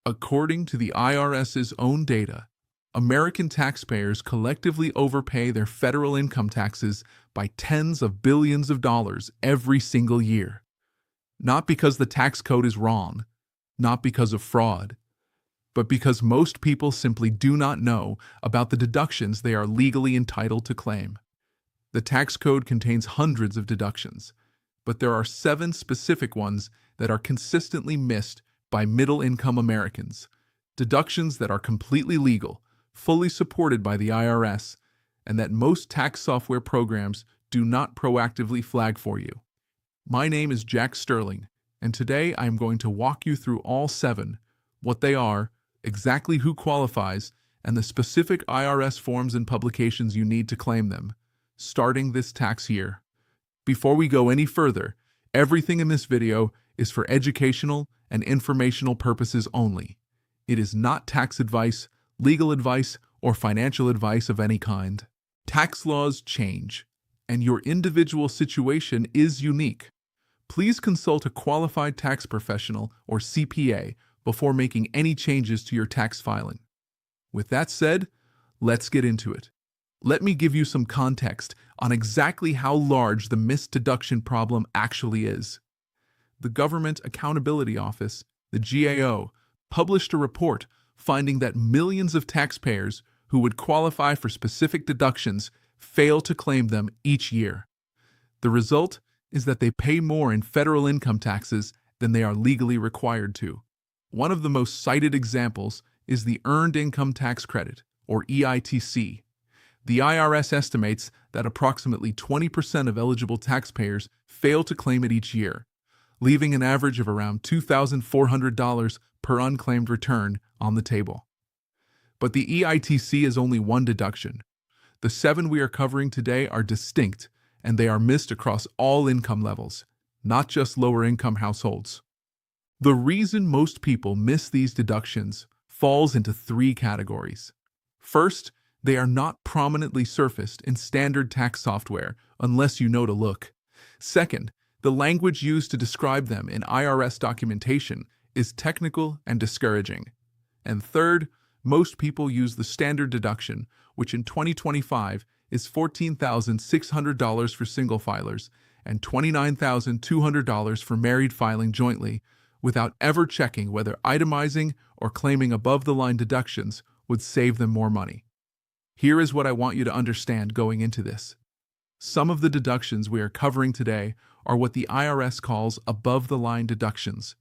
According to the IRS's own data, American taxpayers collectively overpay their federal income taxes by tens of billions of dollars every single year. Not because the tax code is wrong, not because of fraud, but because most people simply do not know about the deductions they are legally entitled to claim. The tax code contains hundreds of deductions, but there are 7 specific ones that are consistently missed by middle-income Americans, deductions that are completely legal, fully supported by the IRS, and that most tax software programs do not proactively flag for you. My name is Jack Sterling, and today I am going to walk you through all 7, what they are, exactly who qualifies, and the specific IRS forms and publications you need to claim them, starting this tax year. Before we go any further, everything in this video is for educational and informational purposes only. It is not tax advice, legal advice, or financial advice of any kind. Tax laws change, and your individual situation is unique. Please consult a qualified tax professional or CPA before making any changes to your tax filing. With that said, let's get into it. Let me give you some context on exactly how large the missed deduction problem actually is. The Government Accountability Office, the GAO, published a report finding that millions of taxpayers who would qualify for specific deductions fail to claim them each year. The result is that they pay more in federal income taxes than they are legally required to. One of the most cited examples is the Earned Income Tax Credit, or EITC. The IRS estimates that approximately 20% of eligible taxpayers fail to claim it each year, leaving an average of around $2,400 per unclaimed return on the table. But the EITC is only one deduction. The 7 we are covering today are distinct, and they are missed across all income levels, not just lower-income households. The reason most people miss these deductions falls into 3 categories. First, they are not prominently surfaced in standard tax software unless you know to look. Second, the language used to describe them in IRS documentation is technical and discouraging. And third, most people use the standard deduction, which in 2025 is $14,600 for single filers and $29,200 for married filing jointly, without ever checking whether itemizing or claiming above-the-line deductions would save them more money. Here is what I want you to understand going into this. Some of the deductions we are covering today are what the IRS calls above-the-line deductions.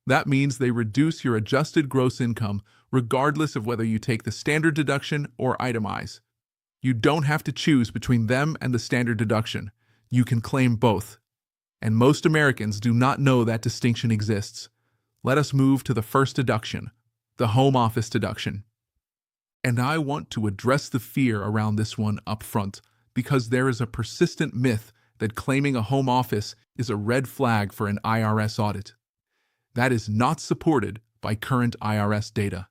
That means they reduce your adjusted gross income regardless of whether you take the standard deduction or itemize. You don't have to choose between them and the standard deduction. You can claim both. And most Americans do not know that distinction exists. Let us move to the first deduction, the home office deduction. And I want to address the fear around this one up front, because there is a persistent myth that claiming a home office is a red flag for an IRS audit. That is not supported by current IRS data.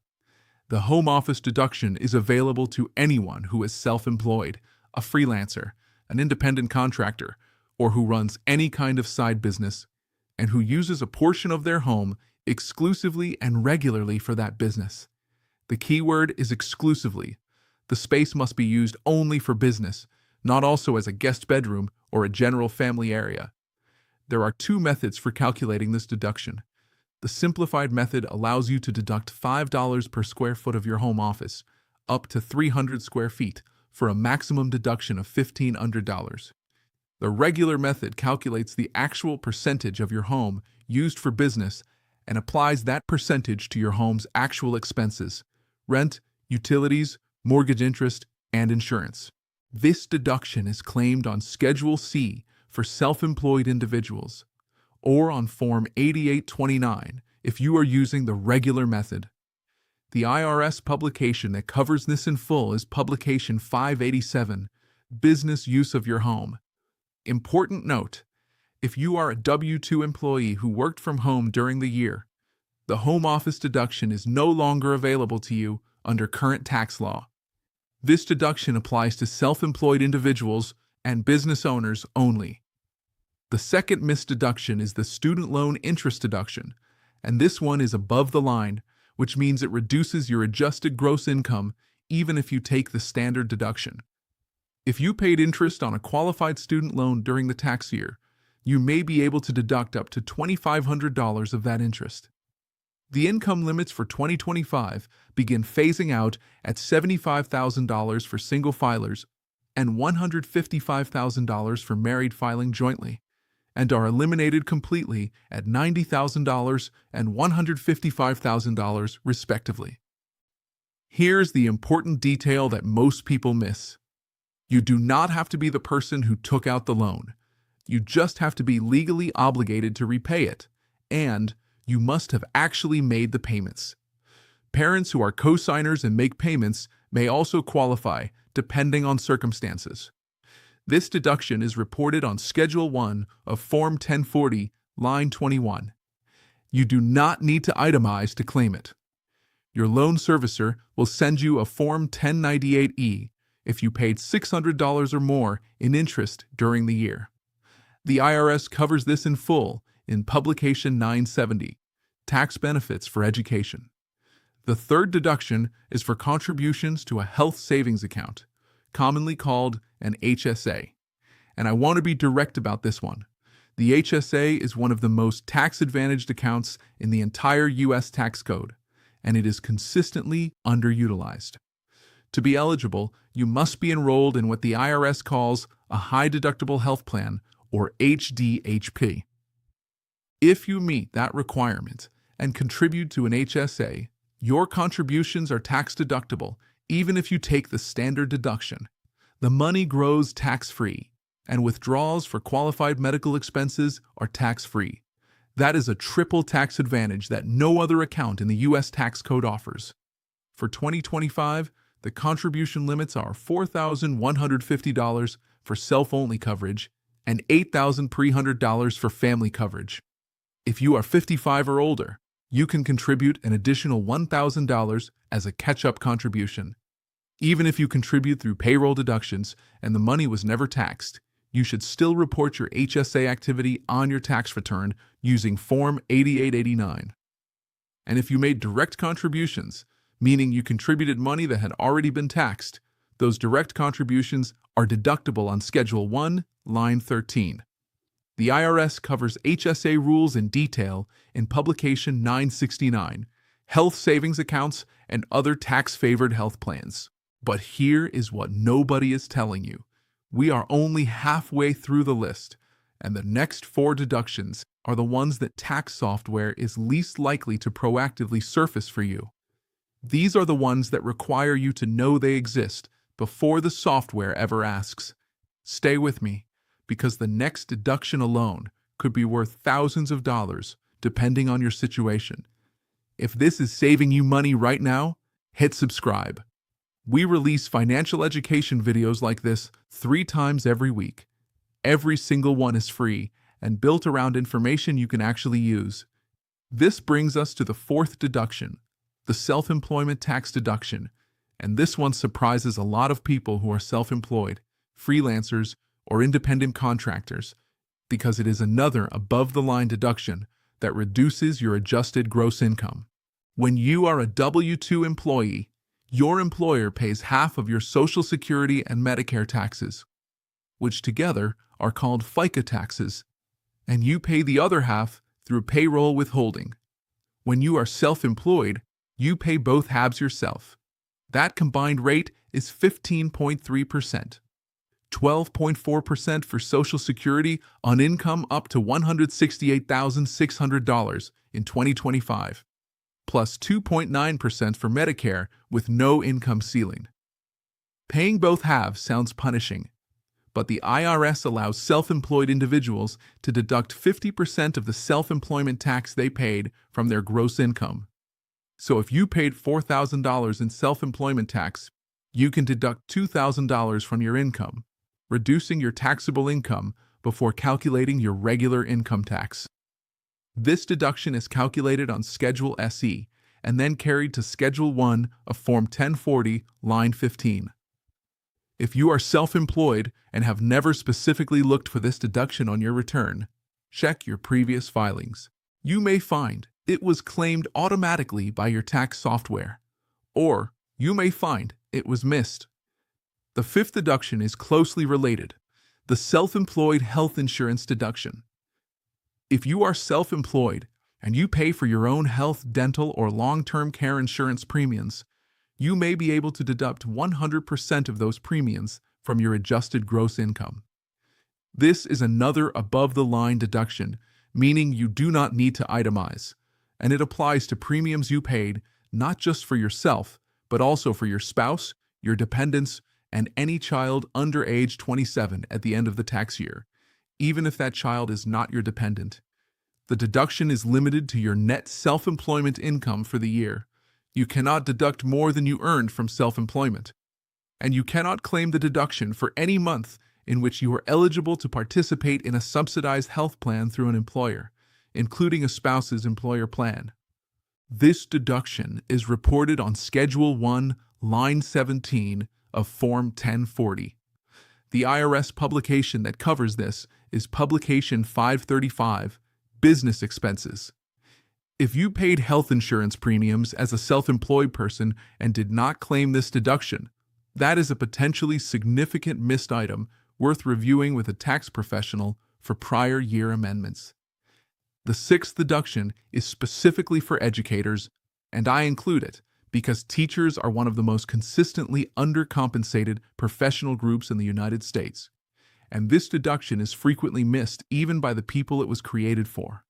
The home office deduction is available to anyone who is self-employed, a freelancer, an independent contractor, or who runs any kind of side business, and who uses a portion of their home exclusively and regularly for that business. The key word is exclusively. The space must be used only for business, not also as a guest bedroom or a general family area. There are 2 methods for calculating this deduction. The simplified method allows you to deduct $5 per square foot of your home office, up to 300 square feet, for a maximum deduction of $1,500. The regular method calculates the actual percentage of your home used for business and applies that percentage to your home's actual expenses: rent, utilities, mortgage interest, and insurance. This deduction is claimed on Schedule C for self-employed individuals, or on Form 8829 if you are using the regular method. The IRS publication that covers this in full is Publication 587, Business Use of Your Home. Important note: if you are a W-2 employee who worked from home during the year, the home office deduction is no longer available to you under current tax law. This deduction applies to self-employed individuals and business owners only. The second missed deduction is the student loan interest deduction, and this one is above the line, which means it reduces your adjusted gross income even if you take the standard deduction. If you paid interest on a qualified student loan during the tax year, you may be able to deduct up to $2,500 of that interest. The income limits for 2025 begin phasing out at $75,000 for single filers and $155,000 for married filing jointly, and are eliminated completely at $90,000 and $155,000 respectively. Here's the important detail that most people miss. You do not have to be the person who took out the loan. You just have to be legally obligated to repay it, and you must have actually made the payments. Parents who are co-signers and make payments may also qualify, depending on circumstances. This deduction is reported on Schedule 1 of Form 1040, line 21. You do not need to itemize to claim it. Your loan servicer will send you a Form 1098-E if you paid $600 or more in interest during the year. The IRS covers this in full in Publication 970, Tax Benefits for Education. The third deduction is for contributions to a health savings account, commonly called an HSA. And I want to be direct about this one. The HSA is one of the most tax-advantaged accounts in the entire U.S. tax code, and it is consistently underutilized. To be eligible, you must be enrolled in what the IRS calls a high-deductible health plan, or HDHP. If you meet that requirement and contribute to an HSA, your contributions are tax-deductible, even if you take the standard deduction. The money grows tax-free, and withdrawals for qualified medical expenses are tax-free. That is a triple tax advantage that no other account in the U.S. tax code offers. For 2025, the contribution limits are $4,150 for self-only coverage and $8,300 for family coverage. If you are 55 or older, you can contribute an additional $1,000 as a catch-up contribution. Even if you contribute through payroll deductions and the money was never taxed, you should still report your HSA activity on your tax return using Form 8889. And if you made direct contributions, meaning you contributed money that had already been taxed, those direct contributions are deductible on Schedule 1, line 13. The IRS covers HSA rules in detail in Publication 969, Health Savings Accounts and Other Tax-Favored Health Plans. But here is what nobody is telling you. We are only halfway through the list, and the next 4 deductions are the ones that tax software is least likely to proactively surface for you. These are the ones that require you to know they exist before the software ever asks. Stay with me, because the next deduction alone could be worth thousands of dollars, depending on your situation. If this is saving you money right now, hit subscribe. We release financial education videos like this 3 times every week. Every single one is free and built around information you can actually use. This brings us to the 4th deduction, the self-employment tax deduction, and this one surprises a lot of people who are self-employed, freelancers, or independent contractors, because it is another above-the-line deduction that reduces your adjusted gross income. When you are a W-2 employee, your employer pays half of your Social Security and Medicare taxes, which together are called FICA taxes, and you pay the other half through payroll withholding. When you are self-employed, you pay both halves yourself. That combined rate is 15.3%. 12.4% for Social Security on income up to $168,600 in 2025, plus 2.9% for Medicare with no income ceiling. Paying both halves sounds punishing, but the IRS allows self-employed individuals to deduct 50% of the self-employment tax they paid from their gross income. So if you paid $4,000 in self-employment tax, you can deduct $2,000 from your income, reducing your taxable income before calculating your regular income tax. This deduction is calculated on Schedule SE and then carried to Schedule 1 of Form 1040, line 15. If you are self-employed and have never specifically looked for this deduction on your return, check your previous filings. You may find it was claimed automatically by your tax software, or you may find it was missed. The fifth deduction is closely related, the self-employed health insurance deduction. If you are self-employed and you pay for your own health, dental, or long-term care insurance premiums, you may be able to deduct 100% of those premiums from your adjusted gross income. This is another above-the-line deduction, meaning you do not need to itemize, and it applies to premiums you paid not just for yourself, but also for your spouse, your dependents, and any child under age 27 at the end of the tax year, even if that child is not your dependent. The deduction is limited to your net self-employment income for the year. You cannot deduct more than you earned from self-employment, and you cannot claim the deduction for any month in which you are eligible to participate in a subsidized health plan through an employer, including a spouse's employer plan. This deduction is reported on Schedule 1, Line 17 of Form 1040. The IRS publication that covers this is Publication 535, Business Expenses. If you paid health insurance premiums as a self-employed person and did not claim this deduction, that is a potentially significant missed item worth reviewing with a tax professional for prior year amendments. The sixth deduction is specifically for educators, and I include it because teachers are one of the most consistently undercompensated professional groups in the United States, and this deduction is frequently missed even by the people it was created for.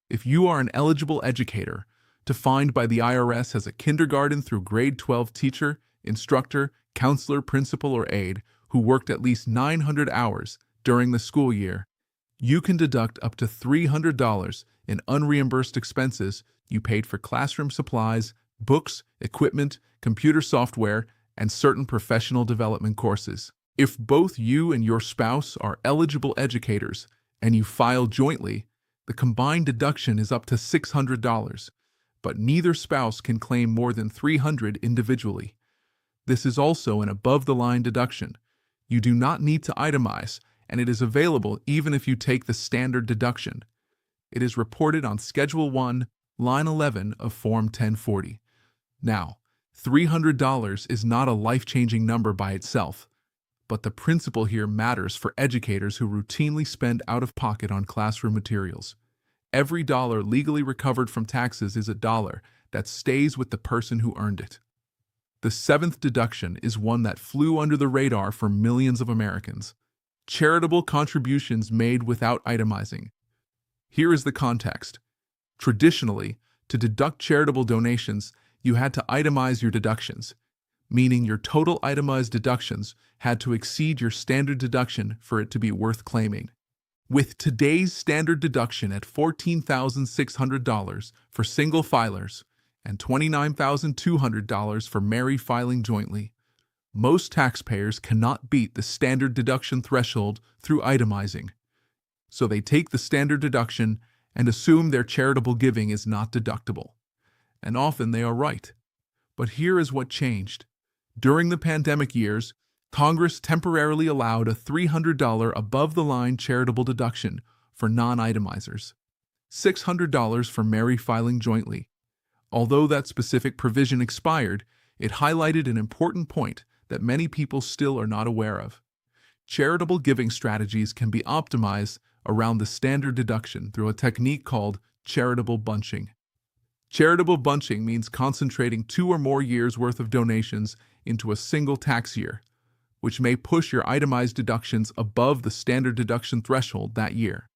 If you are an eligible educator, defined by the IRS as a kindergarten through grade 12 teacher, instructor, counselor, principal, or aide who worked at least 900 hours during the school year, you can deduct up to $300 in unreimbursed expenses you paid for classroom supplies, books, equipment, computer software, and certain professional development courses. If both you and your spouse are eligible educators and you file jointly, the combined deduction is up to $600, but neither spouse can claim more than $300 individually. This is also an above-the-line deduction. You do not need to itemize, and it is available even if you take the standard deduction. It is reported on Schedule 1, Line 11 of Form 1040. Now, $300 is not a life-changing number by itself, but the principle here matters for educators who routinely spend out-of-pocket on classroom materials. Every dollar legally recovered from taxes is a dollar that stays with the person who earned it. The seventh deduction is one that flew under the radar for millions of Americans: charitable contributions made without itemizing. Here is the context. Traditionally, to deduct charitable donations, you had to itemize your deductions, meaning your total itemized deductions had to exceed your standard deduction for it to be worth claiming. With today's standard deduction at $14,600 for single filers and $29,200 for married filing jointly, most taxpayers cannot beat the standard deduction threshold through itemizing. So they take the standard deduction and assume their charitable giving is not deductible. And often they are right. But here is what changed. During the pandemic years, Congress temporarily allowed a $300 above-the-line charitable deduction for non-itemizers, $600 for married filing jointly. Although that specific provision expired, it highlighted an important point that many people still are not aware of. Charitable giving strategies can be optimized around the standard deduction through a technique called charitable bunching. Charitable bunching means concentrating 2 or more years' worth of donations into a single tax year, which may push your itemized deductions above the standard deduction threshold that year,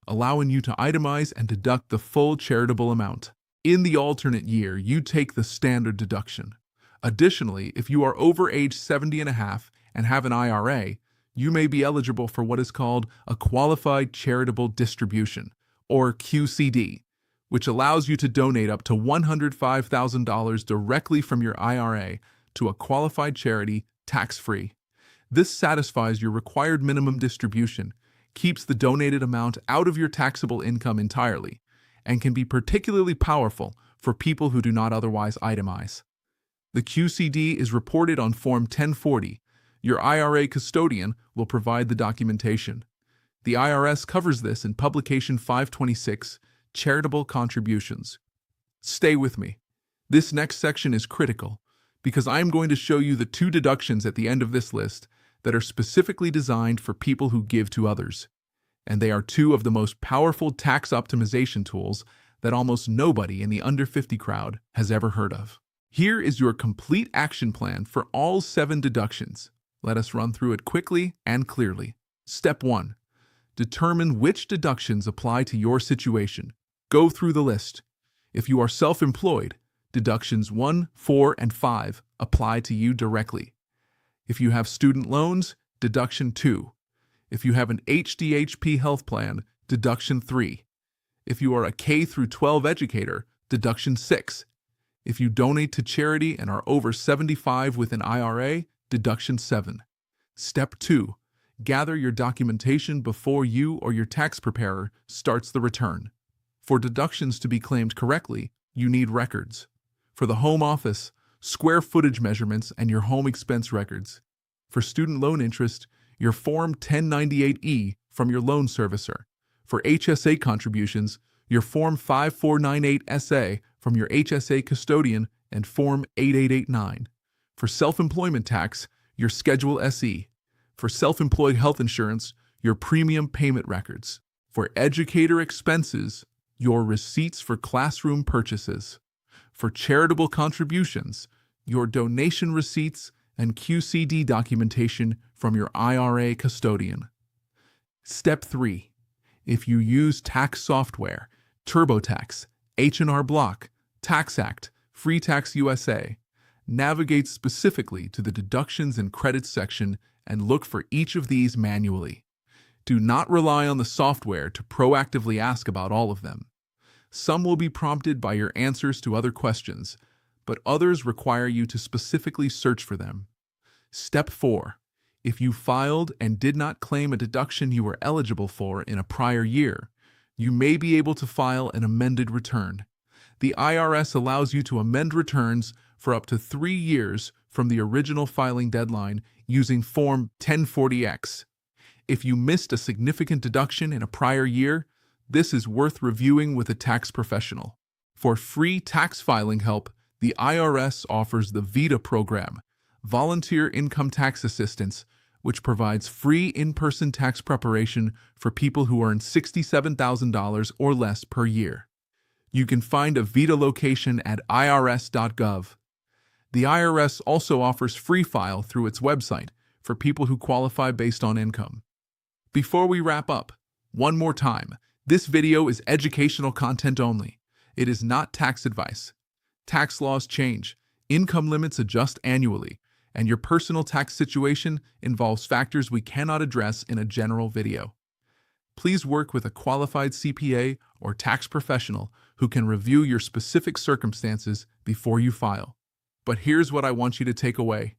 allowing you to itemize and deduct the full charitable amount. In the alternate year, you take the standard deduction. Additionally, if you are over age 70 and a half and have an IRA, you may be eligible for what is called a Qualified Charitable Distribution, or QCD, which allows you to donate up to $105,000 directly from your IRA to a qualified charity tax-free. This satisfies your required minimum distribution, keeps the donated amount out of your taxable income entirely, and can be particularly powerful for people who do not otherwise itemize. The QCD is reported on Form 1040. Your IRA custodian will provide the documentation. The IRS covers this in Publication 526, Charitable Contributions. Stay with me. This next section is critical because I am going to show you the 2 deductions at the end of this list that are specifically designed for people who give to others. And they are 2 of the most powerful tax optimization tools that almost nobody in the under 50 crowd has ever heard of. Here is your complete action plan for all 7 deductions. Let us run through it quickly and clearly. Step 1. Determine which deductions apply to your situation. Go through the list. If you are self-employed, deductions 1, 4, and 5 apply to you directly. If you have student loans, deduction 2. If you have an HDHP health plan, deduction 3. If you are a K through 12 educator, deduction 6. If you donate to charity and are over 75 with an IRA, deduction 7. Step 2. Gather your documentation before you or your tax preparer starts the return. For deductions to be claimed correctly, you need records. For the home office, square footage measurements and your home expense records. For student loan interest, your Form 1098-E from your loan servicer. For HSA contributions, your Form 5498-SA from your HSA custodian and Form 8889. For self-employment tax, your Schedule SE. For self-employed health insurance, your premium payment records. For educator expenses, your receipts for classroom purchases. For charitable contributions, your donation receipts and QCD documentation from your IRA custodian. Step 3. If you use tax software, TurboTax, H&R Block, TaxAct, Free Tax USA, navigate specifically to the Deductions and Credits section and look for each of these manually. Do not rely on the software to proactively ask about all of them. Some will be prompted by your answers to other questions, but others require you to specifically search for them. Step 4. If you filed and did not claim a deduction you were eligible for in a prior year, you may be able to file an amended return. The IRS allows you to amend returns for up to 3 years from the original filing deadline using Form 1040X. If you missed a significant deduction in a prior year, this is worth reviewing with a tax professional. For free tax filing help, the IRS offers the VITA program, Volunteer Income Tax Assistance, which provides free in-person tax preparation for people who earn $67,000 or less per year. You can find a VITA location at irs.gov. The IRS also offers Free File through its website for people who qualify based on income. Before we wrap up, one more time, this video is educational content only. It is not tax advice. Tax laws change, income limits adjust annually, and your personal tax situation involves factors we cannot address in a general video. Please work with a qualified CPA or tax professional who can review your specific circumstances before you file. But here's what I want you to take away.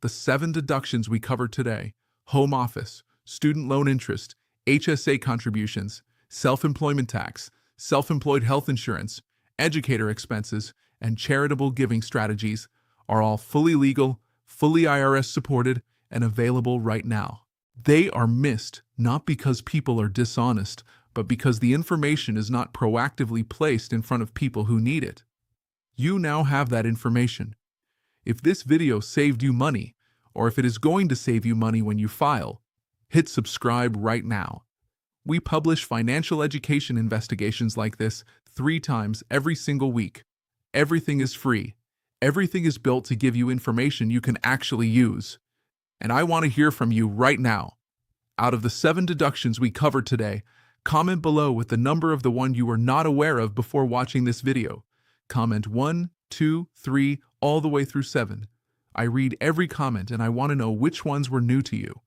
The 7 deductions we covered today: home office, student loan interest, HSA contributions, self-employment tax, self-employed health insurance, educator expenses, and charitable giving strategies are all fully legal, fully IRS supported, and available right now. They are missed not because people are dishonest, but because the information is not proactively placed in front of people who need it. You now have that information. If this video saved you money, or if it is going to save you money when you file, hit subscribe right now. We publish financial education investigations like this 3 times every single week. Everything is free. Everything is built to give you information you can actually use. And I want to hear from you right now. Out of the 7 deductions we covered today, comment below with the number of the one you were not aware of before watching this video. Comment 1, 2, 3, all the way through 7. I read every comment and I want to know which ones were new to you.